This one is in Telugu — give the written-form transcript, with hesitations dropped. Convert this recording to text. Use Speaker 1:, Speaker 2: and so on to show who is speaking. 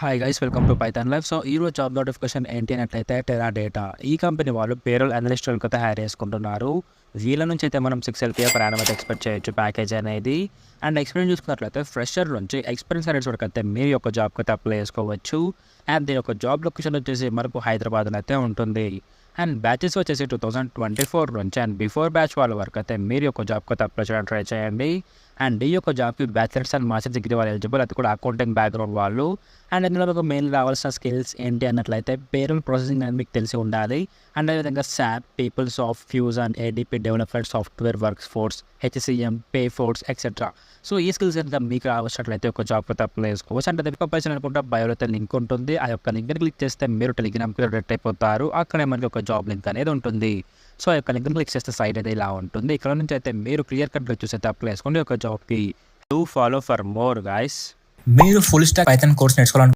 Speaker 1: Hi guys, welcome to Python live. So ఈ రోజు జాబ్ నోటిఫికేషన్ ఏంటి అన్నట్లయితే టెరాడేటా ఈ కంపెనీ వాళ్ళు పేరోల్ అనలిస్టులకు అయితే హైర్ చేసుకుంటున్నారు. వీళ్ళ నుంచి అయితే మనం 6 LPA per annum అయితే ఎక్స్పెక్ట్ చేయొచ్చు ప్యాకేజ్ అనేది. అండ్ ఎక్స్పీరియన్స్ చూసుకున్నట్లయితే ఫ్రెషర్ నుంచి ఎక్స్పీరియన్స్ అనేది చూడకైతే మీరు యొక్క జాబ్కి అయితే అప్లై చేసుకోవచ్చు. అండ్ దీని యొక్క జాబ్ లొకేషన్ వచ్చేసి మనకు హైదరాబాద్లో అయితే ఉంటుంది. అండ్ బ్యాచెస్ వచ్చేసి 2024 నుంచి అండ్ బిఫోర్ బ్యాచ్ వాళ్ళ వరకు అయితే మీరు యొక్క జాబ్కి అయితే అప్లై చేయడానికి ట్రై చేయండి. అండ్ ఈ యొక్క జాబ్కి బ్యాచిలర్స్ అండ్ మాస్టర్స్ డిగ్రీ వాళ్ళు ఎలిజిబుల్, అది కూడా అకౌంటింగ్ బ్యాక్గ్రౌండ్ వాళ్ళు. అండ్ ఇందులో మీకు మెయిన్ రావాల్సిన స్కిల్స్ ఏంటి అన్నట్లయితే పేరోల్ ప్రాసెసింగ్ అనేది మీకు తెలిసి ఉండాలి. అండ్ అదేవిధంగా SAP, PeopleSoft, Fusion, ADP development software works force, HCM, Payforce etcetera. So ఈ స్కిల్స్ కనుక మీకు రావచ్చినట్లయితే ఒక జాబ్ అయితే అప్లై చేసుకోవచ్చు. అంటే అది కంపల్సరీ అనుకుంటా బయోలో అయితే లింక్ ఉంటుంది. ఆ యొక్క లింక్ని క్లిక్ చేస్తే మీరు టెలిగ్రామ్కి రెడీ అయిపోతారు. అక్కడే మనకి ఒక జాబ్ లింక్ అనేది ఉంటుంది. సో ఆ యొక్క లింక్ని క్లిక్ చేస్తే సైట్ అయితే ఇలా ఉంటుంది. ఇక్కడ నుంచి అయితే మీరు క్లియర్ కట్గా చూసి అయితే అప్లై చేసుకోండి ఒక జాబ్కి. Do follow for more guys.
Speaker 2: మీరు ఫుల్ స్టాక్ పైథాన్ కోర్స్ నేర్చుకోవాలనుకుంటున్నారా?